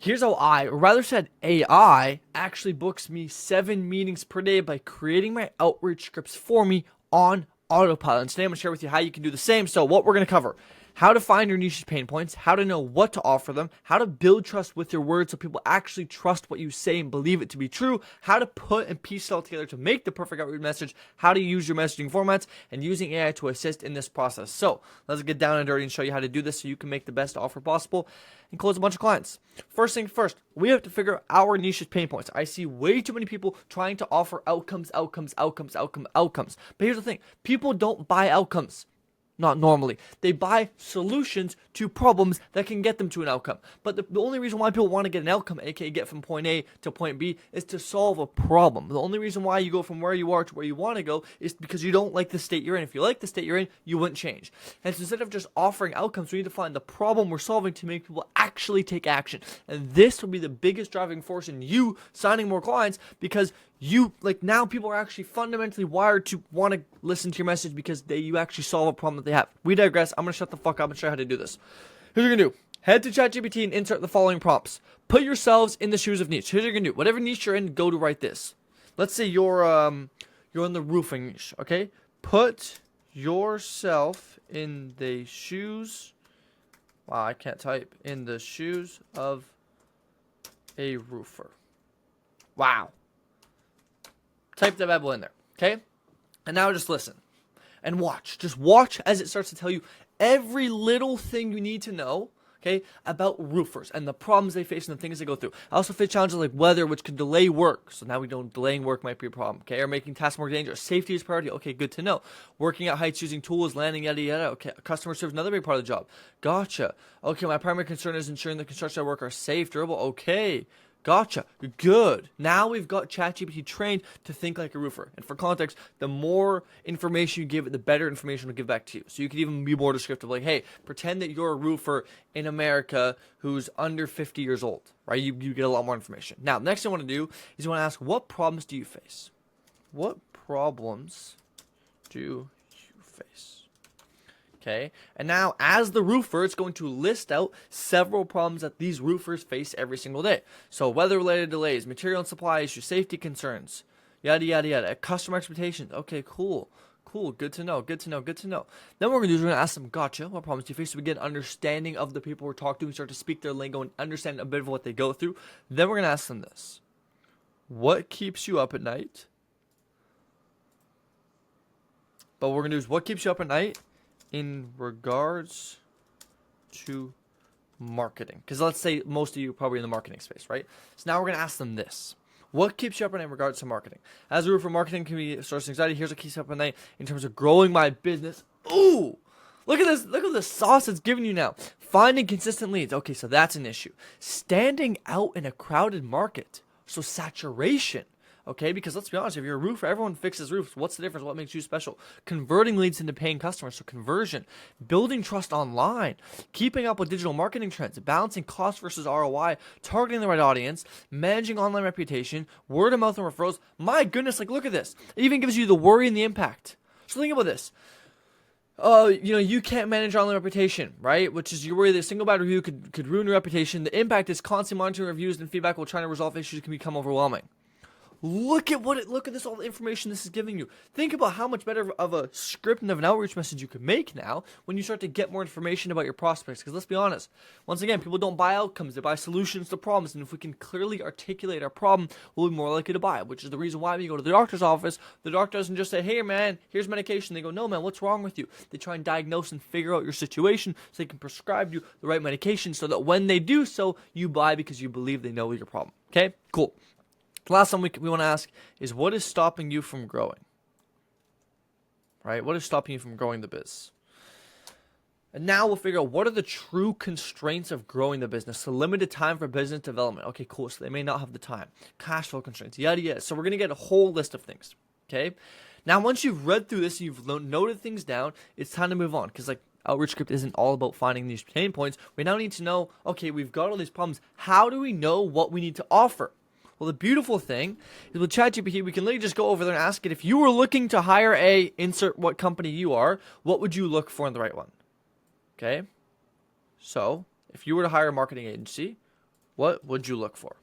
Here's how or rather said AI, actually books me 7 meetings per day by creating my outreach scripts for me on autopilot. And today I'm going to share with you how you can do the same. So what we're going to cover: how to find your niche pain points, how to know what to offer them, how to build trust with your words so people actually trust what you say and believe it to be true, how to put and piece it all together to make the perfect outreach message, how to use your messaging formats, and using AI to assist in this process. So let's get down and dirty and show you how to do this so you can make the best offer possible and close a bunch of clients. First thing first, we have to figure out our niche pain points. I see way too many people trying to offer outcomes. But here's the thing: people don't buy outcomes. Not normally. They buy solutions to problems that can get them to an outcome. But the only reason why people want to get an outcome, aka get from point A to point B, is to solve a problem. The only reason why you go from where you are to where you want to go is because you don't like the state you're in. If you like the state you're in, you wouldn't change. And so instead of just offering outcomes, we need to find the problem we're solving to make people actually take action. And this will be the biggest driving force in you signing more clients, because now people are actually fundamentally wired to want to listen to your message because you actually solve a problem that they have. We digress. I'm going to shut the fuck up and show you how to do this. Here's what you're going to do. Head to ChatGPT and insert the following prompts. Put yourselves in the shoes of niche. Here's what you're going to do. Whatever niche you're in, go to write this. Let's say you're in the roofing niche, okay? Put yourself in the shoes. Wow, I can't type. In the shoes of a roofer. Wow. Type that bad boy in there, okay? And now just listen and watch. Just watch as it starts to tell you every little thing you need to know, okay, about roofers and the problems they face and the things they go through. I also face challenges like weather, which could delay work. So now we know delaying work might be a problem, okay? Or making tasks more dangerous. Safety is priority. Okay, good to know. Working at heights, using tools, landing, yada, yada. Okay, customer service, another big part of the job. Gotcha. Okay, my primary concern is ensuring the construction I work are safe, durable. Okay. Gotcha. Good. Now we've got ChatGPT trained to think like a roofer. And for context, the more information you give it, the better information it'll give back to you. So you could even be more descriptive, like, hey, pretend that you're a roofer in America who's under 50 years old, right? You get a lot more information. Now, next thing I want to do is you want to ask, what problems do you face? What problems do you face? Okay, and now as the roofer, it's going to list out several problems that these roofers face every single day. So weather-related delays, material and supply issues, safety concerns, yada, yada, yada, customer expectations. Okay, cool. Good to know. Then what we're going to do is we're going to ask them, gotcha, what problems do you face? So we get an understanding of the people we're talking to and start to speak their lingo and understand a bit of what they go through. Then we're going to ask them this: what keeps you up at night? But what we're going to do is, what keeps you up at night in regards to marketing? Because let's say most of you are probably in the marketing space, right? So now we're going to ask them this: what keeps you up at night in regards to marketing? As a roofer, marketing can be a source of anxiety. Here's what keeps you up at night in terms of growing my business. Ooh, look at this. Look at the sauce it's giving you now. Finding consistent leads. Okay, so that's an issue. Standing out in a crowded market. So saturation. Okay, because let's be honest, if you're a roofer, everyone fixes roofs. What's the difference? What makes you special? Converting leads into paying customers, so conversion. Building trust online. Keeping up with digital marketing trends. Balancing cost versus ROI. Targeting the right audience. Managing online reputation. Word of mouth and referrals. My goodness, like, look at this. It even gives you the worry and the impact. So think about this. You can't manage online reputation, right? Which is, you're worried that a single bad review could ruin your reputation. The impact is constant monitoring reviews and feedback while trying to resolve issues can become overwhelming. Look at this, all the information this is giving you. Think about how much better of a script and of an outreach message you can make now when you start to get more information about your prospects. Because let's be honest, once again, people don't buy outcomes, they buy solutions to problems. And if we can clearly articulate our problem, we'll be more likely to buy it, which is the reason why when you go to the doctor's office, the doctor doesn't just say, hey man, here's medication. They go, no man, what's wrong with you? They try and diagnose and figure out your situation so they can prescribe you the right medication so that when they do so, you buy because you believe they know your problem. Okay, cool. The last one we want to ask is, what is stopping you from growing? Right? What is stopping you from growing the biz? And now we'll figure out what are the true constraints of growing the business. So limited time for business development. Okay, cool. So they may not have the time. Cash flow constraints, yada, yada. So we're going to get a whole list of things. Okay? Now, once you've read through this and you've noted things down, it's time to move on. Because Outreach Script isn't all about finding these pain points. We now need to know, okay, we've got all these problems. How do we know what we need to offer? Well, the beautiful thing is with ChatGPT, we can literally just go over there and ask it, if you were looking to hire insert what company you are, what would you look for in the right one? Okay? So, if you were to hire a marketing agency, What would you look for?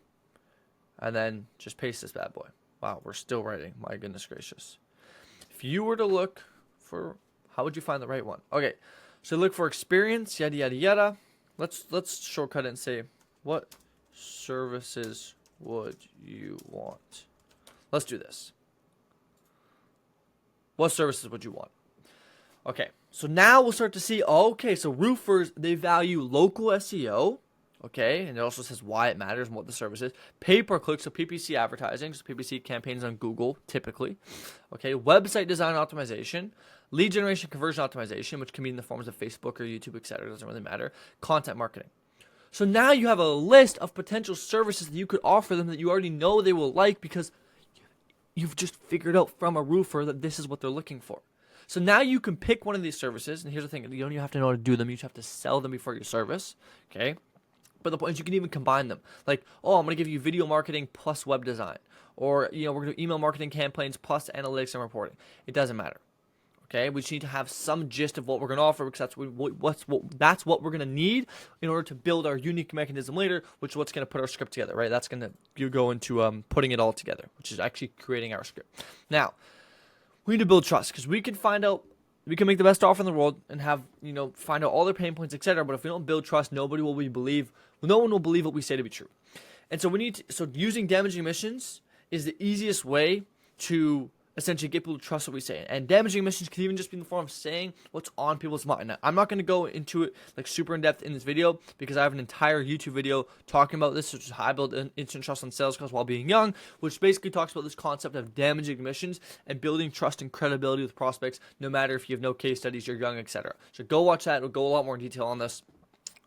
And then just paste this bad boy. Wow, we're still writing. My goodness gracious. If you were to look for, how would you find the right one? Okay, so look for experience, yada, yada, yada. Let's shortcut it and say, what services would you want? Let's do this. What services would you want? Okay, so now we'll start to see, okay, so roofers, they value local SEO, okay, and it also says why it matters and what the service is. Pay-per-click, so PPC advertising, so PPC campaigns on Google, typically. Okay, website design optimization, lead generation conversion optimization, which can be in the forms of Facebook or YouTube, etc. Doesn't really matter. Content marketing. So now you have a list of potential services that you could offer them that you already know they will like because you've just figured out from a roofer that this is what they're looking for. So now you can pick one of these services, and here's the thing, you don't even have to know how to do them, you just have to sell them before your service, okay? But the point is you can even combine them. Like, oh, I'm going to give you video marketing plus web design. Or, we're going to do email marketing campaigns plus analytics and reporting. It doesn't matter. Okay, we just need to have some gist of what we're going to offer because that's what we're going to need in order to build our unique mechanism later, which is what's going to put our script together, right? That's going to go into putting it all together, which is actually creating our script. Now, we need to build trust because we can find out, we can make the best offer in the world and have, find out all their pain points, etc. But if we don't build trust, no one will believe what we say to be true. And so so using damaging omissions is the easiest way to essentially get people to trust what we say. And damaging omissions can even just be in the form of saying what's on people's mind. Now, I'm not going to go into it like super in depth in this video because I have an entire YouTube video talking about this, which is how I build instant trust on sales calls while being young, which basically talks about this concept of damaging omissions and building trust and credibility with prospects, no matter if you have no case studies, you're young, etc. So go watch that. We'll go a lot more in detail on this.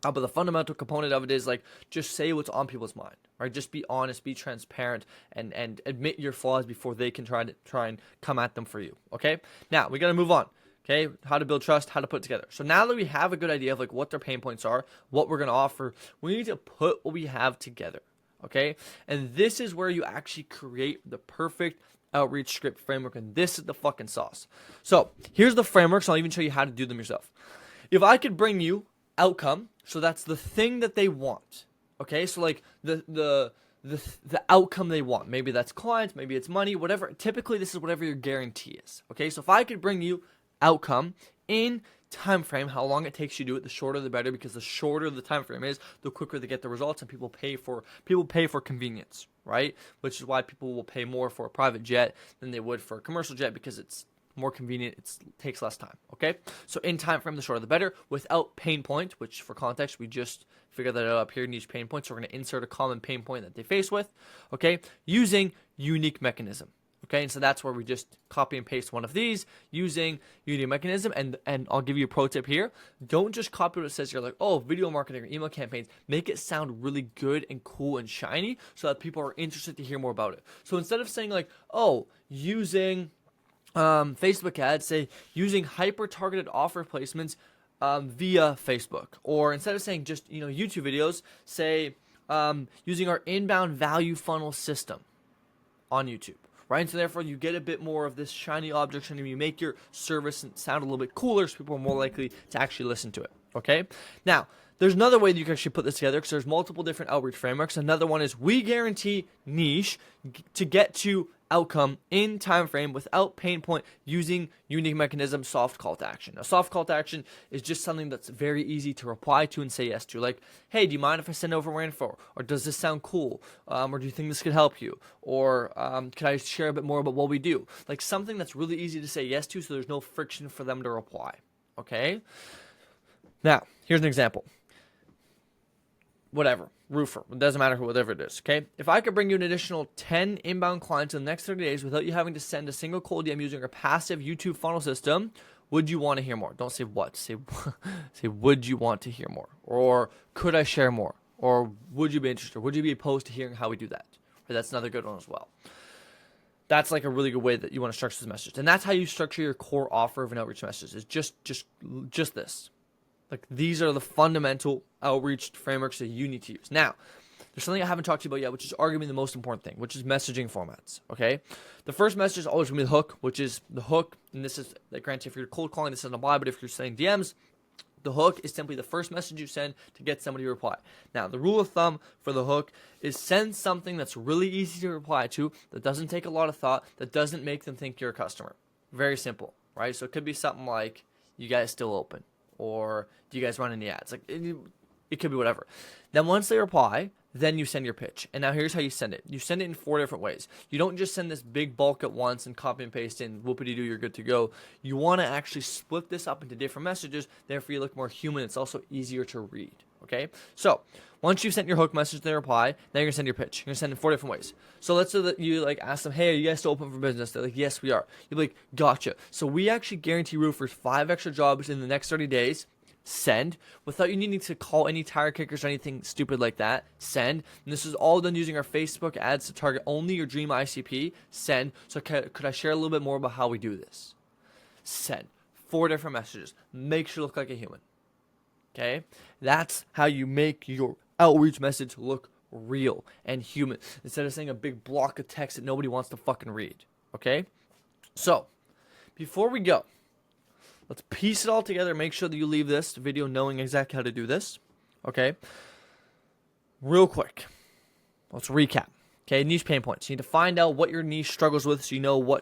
But the fundamental component of it is like just say what's on people's mind, right? Just be honest, be transparent, and admit your flaws before they can try and come at them for you. Okay. Now we got to move on. Okay, how to build trust, how to put it together. So now that we have a good idea of like what their pain points are, what we're gonna offer, we need to put what we have together. Okay, and this is where you actually create the perfect outreach script framework, and this is the fucking sauce. So here's the framework. So I'll even show you how to do them yourself. If I could bring you outcome, so that's the thing that they want. Okay, so like the outcome they want. Maybe that's clients, maybe it's money, whatever. Typically, this is whatever your guarantee is. Okay, so if I could bring you outcome in time frame, how long it takes you to do it, the shorter the better, because the shorter the time frame is, the quicker they get the results, and people pay for convenience, right? Which is why people will pay more for a private jet than they would for a commercial jet because it's more convenient, it takes less time. Okay, so in time frame, the shorter the better, without pain point, which for context we just figured that out up here, niche pain points. So we're going to insert a common pain point that they face with, okay, using unique mechanism. Okay, and so that's where we just copy and paste one of these using unique mechanism. And I'll give you a pro tip here. Don't just copy what it says. You're like, oh, video marketing or email campaigns. Make it sound really good and cool and shiny so that people are interested to hear more about it. So instead of saying like, oh, using Facebook ads, say using hyper-targeted offer placements via Facebook. Or instead of saying just YouTube videos, say using our inbound value funnel system on YouTube. Right, and so therefore you get a bit more of this shiny object, and you make your service sound a little bit cooler, so people are more likely to actually listen to it. Okay, now there's another way that you can actually put this together because there's multiple different outreach frameworks. Another one is we guarantee niche to get to outcome in time frame without pain point using unique mechanism, soft call to action. Now, soft call to action is just something that's very easy to reply to and say yes to. Like, hey, do you mind if I send over more info? Or does this sound cool? Or do you think this could help you? Or could I share a bit more about what we do? Like something that's really easy to say yes to, so there's no friction for them to reply. Okay? Now, here's an example. Whatever, roofer, it doesn't matter whatever it is, okay? If I could bring you an additional 10 inbound clients in the next 30 days without you having to send a single cold DM using our passive YouTube funnel system, would you want to hear more? Don't say what, say would you want to hear more? Or could I share more? Or would you be interested? Would you be opposed to hearing how we do that? Right, that's another good one as well. That's like a really good way that you want to structure this message. And that's how you structure your core offer of an outreach message, is just this. Like, these are the fundamental outreach frameworks that you need to use. Now, there's something I haven't talked to you about yet, which is arguably the most important thing, which is messaging formats, okay? The first message is always going to be the hook, which is the hook, and this is, like, granted, if you're cold calling, this doesn't apply, but if you're sending DMs, The hook is simply the first message you send to get somebody to reply. Now, the rule of thumb for the hook is send something that's really easy to reply to, that doesn't take a lot of thought, that doesn't make them think you're a customer. Very simple, right? So it could be something like, you guys still open? Or do you guys run any ads? Like it could be whatever. Then once they reply, then you send your pitch. And now here's how you send it. You send it in 4 different ways. You don't just send this big bulk at once and copy and paste in, whoopity-doo, you're good to go. You want to actually split this up into different messages. Therefore, you look more human. It's also easier to read. Okay? So once you've sent your hook message, they reply. Now you're going to send your pitch. You're going to send it in 4 different ways. So let's say that you ask them, hey, are you guys still open for business? They're like, yes, we are. You're like, gotcha. So we actually guarantee roofers 5 extra jobs in the next 30 days. Send, without you needing to call any tire kickers or anything stupid like that. Send. And this is all done using our Facebook ads to target only your dream ICP. Send. So could I share a little bit more about how we do this? Send. 4 different messages. Make sure you look like a human. Okay? That's how you make your outreach message look real and human, instead of saying a big block of text that nobody wants to fucking read. Okay? So, before we go, let's piece it all together. Make sure that you leave this video knowing exactly how to do this. Okay? Real quick. Let's recap. Okay, niche pain points. You need to find out what your niche struggles with so you know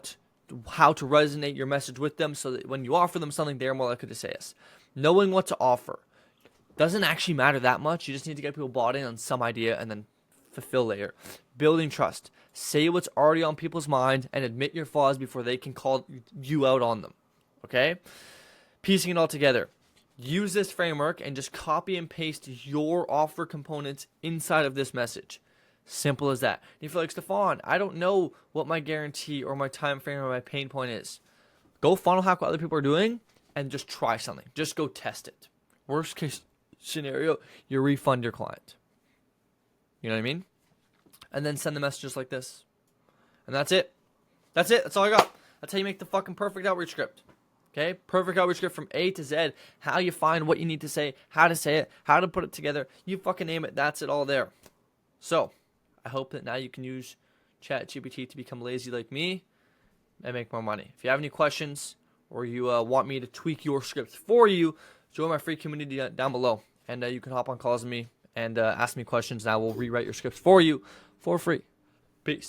how to resonate your message with them so that when you offer them something, they're more likely to say yes. Knowing what to offer doesn't actually matter that much. You just need to get people bought in on some idea and then fulfill later. Building trust. Say what's already on people's mind and admit your flaws before they can call you out on them. Okay? Piecing it all together. Use this framework and just copy and paste your offer components inside of this message. Simple as that. And if you're like, Stefan, I don't know what my guarantee or my time frame or my pain point is. Go funnel hack what other people are doing and just try something. Just go test it. Worst case scenario, you refund your client. You know what I mean? And then send the messages like this. And that's it. That's it. That's all I got. That's how you make the fucking perfect outreach script. Okay, perfect outreach script from A to Z. How you find what you need to say, how to put it together. You fucking name it. That's it all there. So, I hope that now you can use ChatGPT to become lazy like me and make more money. If you have any questions or you want me to tweak your script for you, join my free community down below. And you can hop on calls with me and ask me questions. And I will rewrite your scripts for you for free.